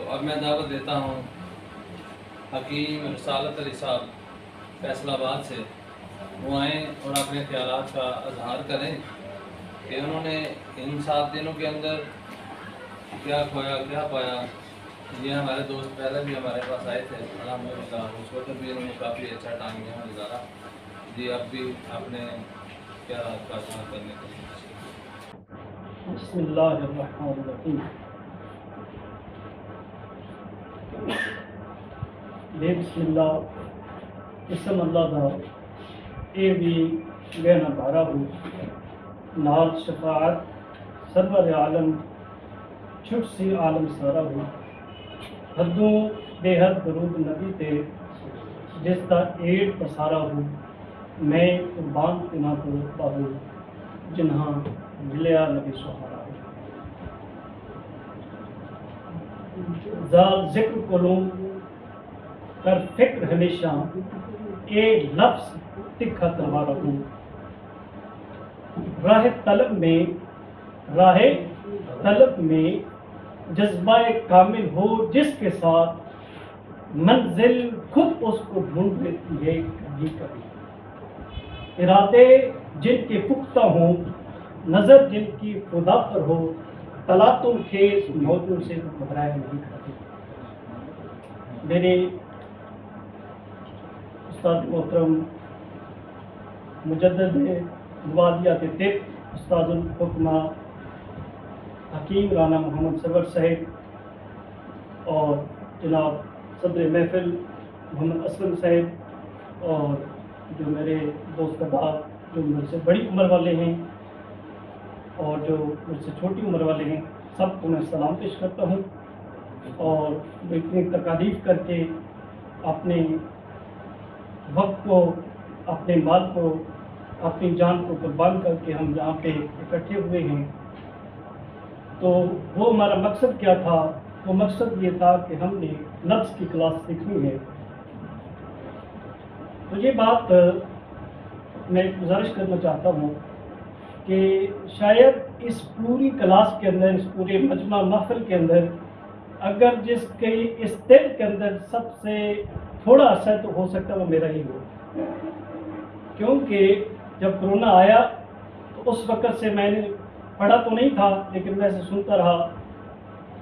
अब मैं दावत देता हूँ हकीम रसालत अली साहब फैसलाबाद से, वो आएँ और अपने ख्यालात का इजहार करें कि उन्होंने इन 7 दिनों के अंदर क्या खोया क्या पाया। ये हमारे दोस्त पहले भी हमारे पास आए थे अल्हम्दुलिल्लाह, उस वक्त भी उन्होंने काफ़ी अच्छा टाइम यहाँ गुजारा। जी अब भी आपने क्या का इजहार करने की कोशिश की। बिस्मिल्लाहिर्रहमानिर्रहीम। बिस्मिल्लाह इसम अल्लाह दा ए भी गहना भारा हो नाल शफाअत सरवर आलम छुट सी आलम सारा हो हदों बेहद दरूद नबी ते जिसका एड पसारा हो मैं कुर्बान तिना को बाबू जिन्हा मिलया नबी सहारा हो जाल जिक्र कोलों कर फिक्र हमेशा ए लफ्ज़ तिखा तलवार हूँ राह तलब में जज्बाए कामिल हो जिसके साथ मंजिल खुद उसको ढूंढ लेती है कभी कभी। इरादे जिनके पुख्ता हों नज़र जिनकी खुदा पर हो तलातुम खेज मौजों से घबराए नहीं करते। मेरे उस्ताद मोहतरम मुजद्दिद वादियात तिब उस्तादुल हुक्मा हकीम राना मोहम्मद सरवर साहब और जनाब सदर महफिल मोहम्मद असलम साहब और जो मेरे दोस्त अहबाब जो मुझसे बड़ी उम्र वाले हैं और जो मुझसे छोटी उम्र वाले हैं, सबको मैं सलाम पेश करता हूँ। और वो इतनी तकालीफ करके अपने वक्त को, अपने माल को, अपनी जान को कुर्बान करके हम यहाँ पे इकट्ठे हुए हैं, तो वो हमारा मकसद क्या था? वो मकसद ये था कि हमने लफ्ज़ की क्लास सीखनी है। तो ये बात मैं गुजारिश करना चाहता हूँ कि शायद इस पूरी क्लास के अंदर, इस पूरे मजमा महफिल के अंदर, अगर जिसके इस दिल के अंदर सबसे थोड़ा असर तो हो सकता है वो मेरा ही हो, क्योंकि जब कोरोना आया तो उस वक़्त से मैंने पढ़ा तो नहीं था, लेकिन मैं ऐसे सुनता रहा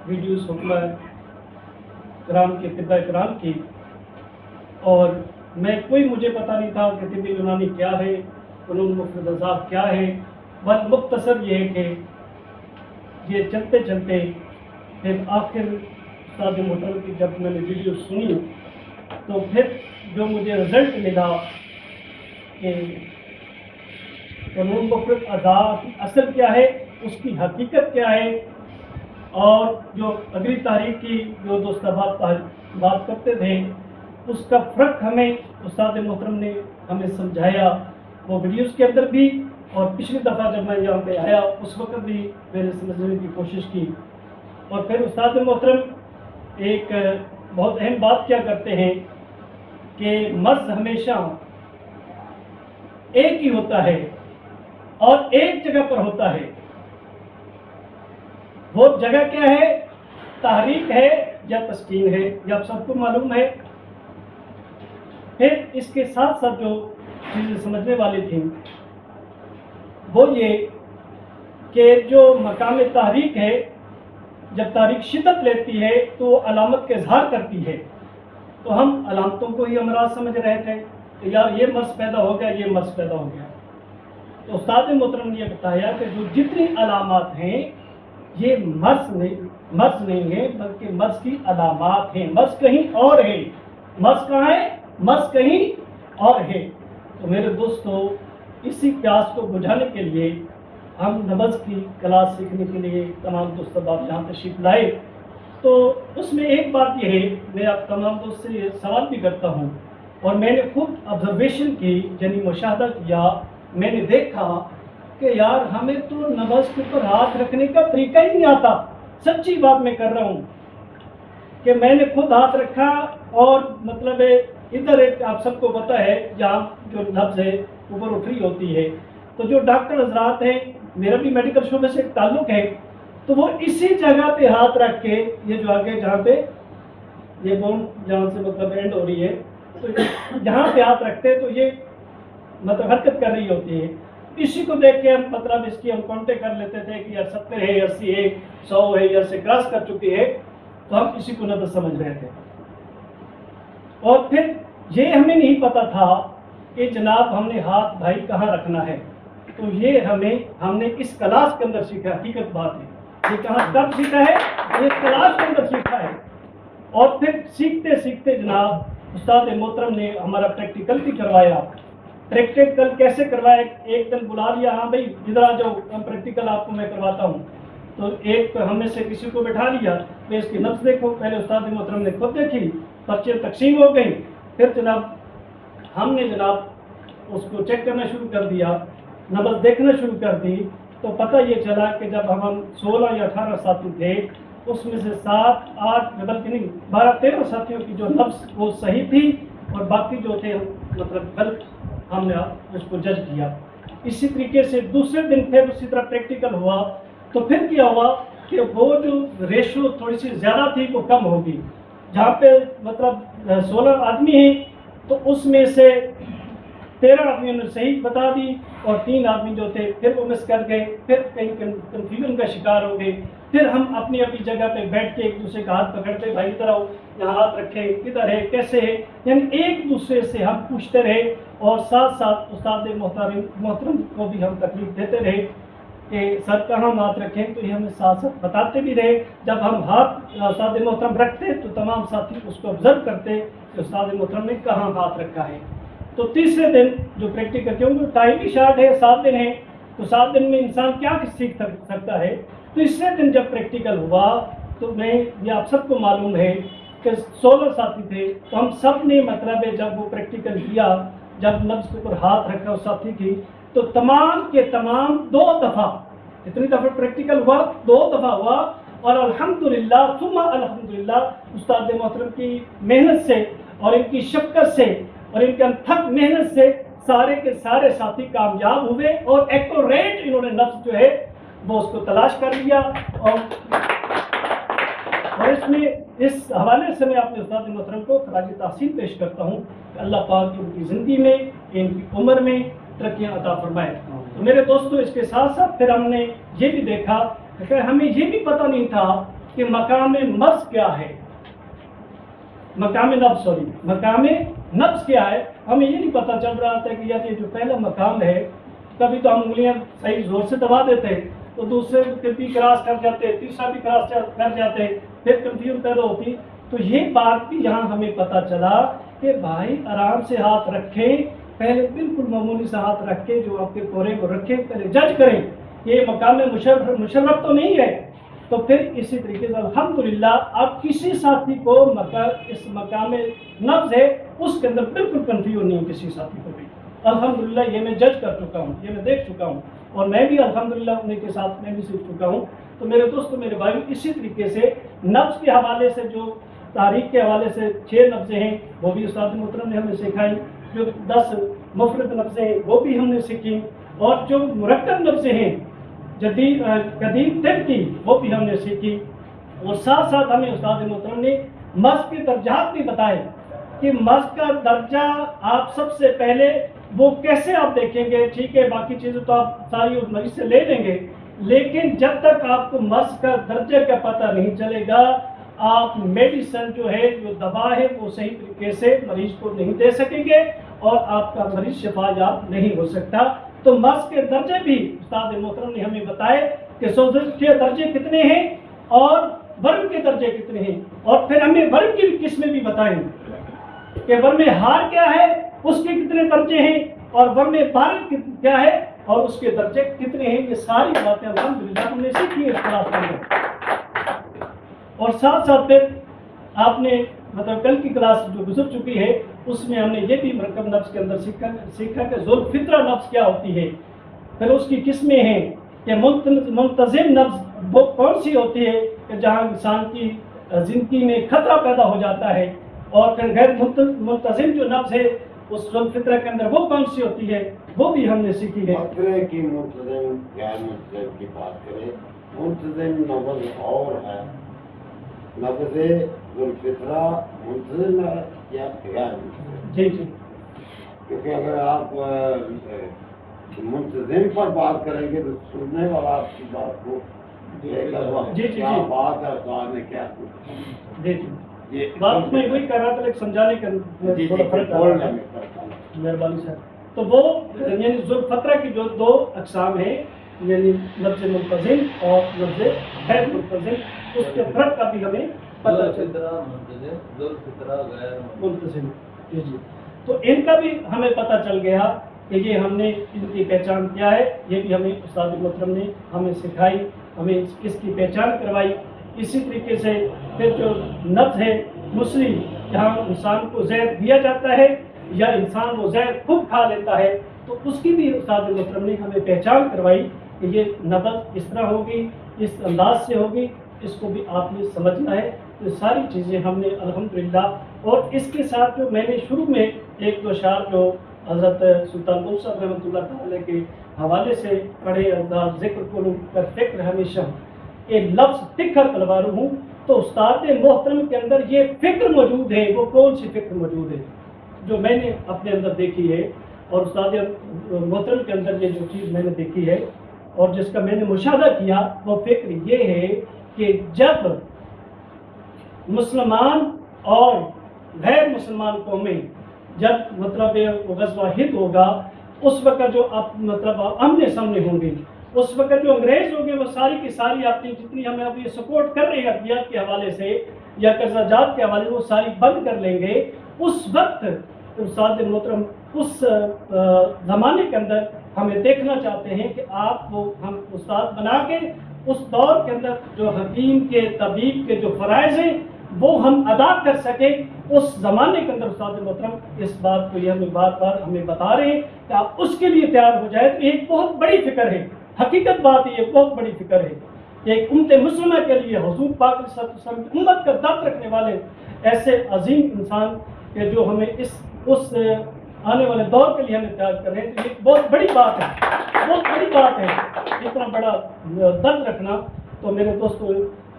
वीडियोस हुक्मा कराम की, तिब्बा कराम की, और मुझे पता नहीं था कि तिब्बी यूनानी क्या है, फ़नून मुफ़रदात क्या है। बस मुख्तसर ये है कि ये चलते चलते फिर आखिर उस्ताद मोहतरम की जब मैंने वीडियो सुनी तो फिर जो मुझे रिज़ल्ट मिला कि फ़नून मुफ़रदात असल क्या है, उसकी हकीकत क्या है, और जो अगली तारीख की जो दोस्त बात करते थे उसका फ़र्क हमें उस्ताद मोहतरम ने हमें समझाया, वो वीडियोस के अंदर भी, और पिछली दफ़ा जब मैं यहाँ पे आया उस वक्त भी मैंने समझने की कोशिश की। और फिर उस्ताद मोहतरम एक बहुत अहम बात क्या करते हैं कि मर्ज़ हमेशा एक ही होता है और एक जगह पर होता है। वो जगह क्या है? तहरीक है या तस्कीन है, ये आप सबको मालूम है। फिर इसके साथ साथ जो चीज़ें समझने वाली थी वो ये कि जो मकाम तहरीक है, जब तारीख शिद्दत लेती है तो अलामत के इजहार करती है, तो हम अलामतों को ही अमराज समझ रहे थे कि यार ये मर्ज़ पैदा हो गया, ये मर्ज़ पैदा हो गया। तो उस्ताद मोहतरम ने बताया कि जो जितनी अलामात हैं ये मर्ज़ नहीं है, बल्कि मर्ज़ की अलामात हैं। मर्ज़ कहीं और है। मर्ज़ कहाँ है? मर्ज़ कहीं और है। तो मेरे दोस्तों, इसी प्यास को बुझाने के लिए हम नमाज की क्लास सीखने के लिए तमाम दोस्त आप यहाँ तशरीफ़ लाए। तो उसमें एक बात यह है, मैं आप तमाम दोस्त से सवाल भी करता हूँ, और मैंने खुद ऑब्जर्वेशन की, यानी मुशाहदा किया, मैंने देखा कि यार हमें तो नमाज के ऊपर हाथ रखने का तरीका ही नहीं आता। सच्ची बात मैं कर रहा हूँ कि मैंने खुद हाथ रखा, और मतलब इधर एक आप सबको पता है जहाँ जो नब्ज़ है ऊपर उठ रही होती है, तो जो डॉक्टर हजरात हैं, मेरा भी मेडिकल शोबे से ताल्लुक़ है, तो वो इसी जगह पे हाथ रख के, ये जो आगे जहाँ पे ये बोन जहाँ से मतलब एंड हो रही है, तो यहाँ पे हाथ रखते हैं तो ये मतलब हरकत कर रही होती है। इसी को देख के हम मतलब इसकी हम कांटेक्ट कर लेते थे कि यार 70 है, 80 है, 100 है, या से क्रॉस कर चुकी है, तो हम इसी को नब्ज समझ रहे थे। और फिर ये हमें नहीं पता था कि जनाब हमने हाथ भाई कहाँ रखना है, तो ये हमने इस क्लास के अंदर सीखा। हकीकत बात है, ये कहाँ कब सीखा है, ये क्लास के अंदर सीखा है। और फिर सीखते सीखते जनाब उस्ताद मोहतरम ने हमारा प्रैक्टिकल भी करवाया। प्रैक्टिकल कैसे करवाया, एक दिन बुला लिया, हाँ भाई इधर आ जाओ, हम प्रैक्टिकल आपको मैं करवाता हूँ। तो एक हमें से किसी को बैठा लिया, तो इसकी नब्ज देखो। पहले उस्ताद मोहतरम ने खुद देखी, पर्चे तकसीम हो गई। फिर जनाब हमने जनाब उसको चेक करना शुरू कर दिया, नब्ज देखना शुरू कर दी। तो पता ये चला कि जब हम 16 या 18 साथी थे, उसमें से 7, 8 बल्कि नहीं 12, 13 साथियों की जो नब्ज वो सही थी, और बाकी जो थे मतलब गलत, हमने उसको जज किया। इसी तरीके से दूसरे दिन फिर उसी तरह प्रैक्टिकल हुआ। तो फिर क्या हुआ कि वो जो रेशो थोड़ी सी ज़्यादा थी वो कम होगी। जहाँ पे मतलब 16 आदमी हैं, तो उसमें से 13 आदमियों ने सही बता दी, और 3 आदमी जो थे फिर वो मिस कर गए, फिर कहीं कंफ्यूजन का शिकार हो गए। फिर हम अपनी अपनी जगह पे बैठ के एक दूसरे का हाथ पकड़ते, भाई इधर आओ, यहाँ हाथ रखे, किधर है, कैसे है, यानी एक दूसरे से हम पूछते रहे। और साथ साथ उस्ताद मोहतरम को भी हम तकलीफ देते रहे कि सर कहाँ हाथ रखें, तो ये हमें साथ साथ बताते भी रहे। जब हम हाथ उस्ताद मोहतरम रखते तो तमाम साथी उसको ऑब्जर्व करते कि उस्ताद मोहतरम ने कहाँ हाथ रखा है। तो तीसरे दिन जो प्रैक्टिकल, क्योंकि टाइम भी शार्ट है, 7 दिन है, तो 7 दिन में इंसान क्या सीख सकता है। तीसरे दिन जब प्रैक्टिकल हुआ, तो मैं ये आप सबको मालूम है कि 16 साथी थे, तो हम सब ने मतलब है जब वो प्रैक्टिकल किया, जब नब्ज के ऊपर हाथ रखा उस साथी की, तो तमाम के तमाम 2 दफ़ा, कितनी दफ़ा प्रैक्टिकल हुआ, 2 दफ़ा हुआ। और अल्हम्दुलिल्लाह सुम्मा अल्हम्दुलिल्लाह उस्ताद मोहतरम की मेहनत से और इनकी शफ़क़त से और इनके अथक मेहनत से सारे के सारे साथी कामयाब हुए, और एक्यूरेट इन्होंने नब्ज जो है वो उसको तलाश कर लिया। और इसमें इस हवाले से मैं अपने उस्ताद मोहतरम को खराज तहसीन पेश करता हूँ कि अल्लाह पाक उनकी ज़िंदगी में, इनकी उम्र में तरक्कियाँ अता फरमाए। तो मेरे दोस्तों, इसके साथ साथ फिर हमने ये भी देखा कि हमें ये भी पता नहीं था कि मकाम नब्ज क्या है, मकाम नब्ज क्या है। हमें ये नहीं पता चल रहा था कि यार ये जो पहला मकाम है, कभी तो हम उंगलियां सही जोर से दबा देते, तो दूसरे भी क्रॉस कर जाते, तीसरा भी क्रॉस कर जाते, फिर कंफ्यूजन पैदा होती। तो ये बात भी यहाँ हमें पता चला कि भाई आराम से हाथ रखें, पहले बिल्कुल मामूली सा हाथ रख के जो आपके कोरे को रखें, पहले जज करें ये मकाम मुशर्रफ तो नहीं है। तो फिर इसी तरीके से अल्हम्दुलिल्लाह अब किसी साथी को इस मकाम नब्ज है उसके अंदर बिल्कुल कंफ्यूज नहीं किसी साथी को भी। अल्हम्दुलिल्लाह ये मैं जज कर चुका हूँ, ये मैं देख चुका हूँ, और मैं भी अल्हम्दुलिल्लाह उन्हीं के साथ मैं भी सीख चुका हूँ। तो मेरे दोस्तों, मेरे भाई, इसी तरीके से नब्ज के हवाले से, जो तारीख के हवाले से 6 नब्ज़ें हैं वो भी उस्ताद मोहतरम ने हमें सिखाई, जो 10 मुफरद नब्ज़ें हैं वो भी हमने सीखी, और जो मुरक्कब नब्ज़ें हैं जदीद कदीम तिब की वो भी हमने सीखी। और साथ साथ हमें उस्ताद मोहतरम ने मस्क के दर्जात भी बताए कि मस्क का दर्जा आप सबसे पहले वो कैसे आप देखेंगे। ठीक है, बाकी चीज़ें तो आप सारी उस मरीज से ले लेंगे, लेकिन जब तक आपको मस्क का दर्जे का पता नहीं चलेगा, आप मेडिसिन जो है, जो दवा है, वो सही तरीके से मरीज को नहीं दे सकेंगे, और आपका मरीज शिफायाब नहीं हो सकता। तो मस्क के दर्जे भी उस्ताद मोहतरम ने हमें बताए कि सोजश के दर्जे कितने हैं और वर्म के दर्जे कितने हैं, और फिर हमें वर्म की भी किस्में भी बताएं कि वर्म हार क्या है, उसके कितने दर्जे हैं, और वर्म बारिक क्या है और उसके दर्जे कितने हैं। ये सारी बातें अल्हम्दुलिल्लाह हमने सीखी है इस क्लास में। और साथ साथ फिर आपने मतलब कल की क्लास जो गुजर चुकी है उसमें हमने ये भी मरकब नफ्स के अंदर सीखा कि ज़ुल्फ़ित्रा नफ्स क्या होती है, फिर उसकी किस्में हैं कि मुंतज़िम नफ्स वो कौन सी होती है कि जहाँ इंसान की ज़िंदगी में खतरा पैदा हो जाता है, और फिर गैर मुंतज़िम जो नफ्स है उस ज़ुल्फ़ित्रा के अंदर वो कौन सी होती है, वो भी हमने सीखी है। खतरे की मुंतज़िम गैर मुंतज़िम की बात करें, मुंतज़िम नब्ज़ और है, नब्ज़ ذوالفطرہ منتظم ہے یا غیر منتظم؟ جی جی کیونکہ اگر آپ منتظم پر بات کریں گے تو سننے والا آپ کی بات کو کیا بات ہے استاد نے کیا جی جی بات میں وہی کر رہا تھا، ایک سمجھانے کا تھوڑا فرق ہے مہربانی صاحب. تو وہ یعنی ذوالفطرہ کی جو دو اقسام ہیں، یعنی لفظ منتظم اور لفظ غیر منتظم، اس کے فرق کا بھی ہمیں پتہ چلتا ہے. ذوالفطرہ غیر منتظم جی جی. تو ان کا بھی ہمیں پتہ چل گیا کہ یہ ہم نے ان کی پہچان کیا ہے، یہ بھی ہمیں استاد محترم نے ہمیں سکھائی، ہمیں اس کی پہچان کروائی. اسی طریقے سے پھر جو نفس ہے مسلم، جہاں انسان کو زہر دیا جاتا ہے یا انسان وہ زہر خود کھا لیتا ہے، تو اس کی بھی استاد محترم نے ہمیں پہچان کروائی کہ یہ نبض اس طرح ہوگی، اس انداز سے ہوگی، اس کو بھی آپ نے سمجھنا ہے. یہ ساری چیزیں ہم نے الحمدللہ. اور اس کے ساتھ جو میں نے شروع میں ایک دو اشعار جو حضرت سلطان بہو صاحب رحمۃ اللہ تعالی کے حوالے سے پڑھے، ذکر کروں کر فکر ہمیشہ یہ لفظ تکھر تلوار ہوں، تو استاد محترم کے اندر یہ فکر موجود ہے. وہ کون سی فکر موجود ہے جو میں نے اپنے اندر دیکھی ہے، اور استاد محترم کے اندر یہ جو چیز میں نے دیکھی ہے اور جس کا میں نے مشاہدہ کیا، وہ فکر یہ ہے کہ جب مسلمان اور غیر مسلمان قومیں جب مطلب غزوہ ہند ہوگا، اس وقت جو مطلب آمنے سامنے ہوں گے، اس وقت جو انگریز ہوں گے وہ ساری کی ساری اپنی جتنی ہمیں اب یہ سپورٹ کر رہے ہیں ادویات کے حوالے سے یا قرضہ جات کے حوالے سے، وہ ساری بند کر لیں گے. اس وقت استاد محترم اس زمانے کے اندر ہمیں دیکھنا چاہتے ہیں کہ آپ کو ہم استاد بنا کے اس دور کے اندر جو حکیم کے طبیب کے جو فرائض ہیں وہ ہم ادا کر سکیں. اس زمانے کے اندر استاد محترم اس بات کو یہ ہمیں بار بار ہمیں بتا رہے ہیں کہ آپ اس کے لیے تیار ہو جائے. تو یہ ایک بہت بڑی فکر ہے، حقیقت بات یہ بہت بڑی فکر ہے کہ ایک امت مسلمہ کے لیے حضور پاک صلی اللہ علیہ وسلم امت کا درد رکھنے والے ایسے عظیم انسان کہ جو ہمیں اس آنے والے دور کے لیے ہمیں تیار کر رہے ہیں. تو یہ بہت بڑی بات ہے، بہت بڑی بات ہے اتنا بڑا درد رکھنا. تو میرے دوستو،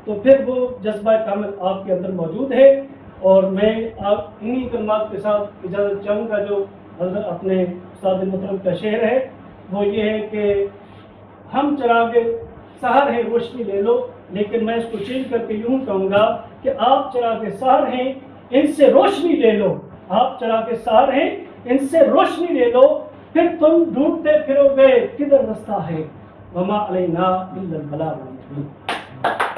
تو پھر وہ جذبہ کامل آپ کے اندر موجود ہے. اور میں آپ انہی کلمات کے ساتھ اجازت چاہوں گا. جو حضرت اپنے استاد محترم کا شعر ہے وہ یہ ہے کہ ہم چراغ سحر ہیں روشنی لے لو، لیکن میں اس کو چینج کر کے یوں کہوں گا کہ آپ چراغ سحر ہیں ان سے روشنی لے لو. آپ چراغ سحر ہیں ان سے روشنی لے لو، پھر تم ڈھونڈتے پھرو گے کدھر رستہ ہے، وما علینا الا البلاغ المبین.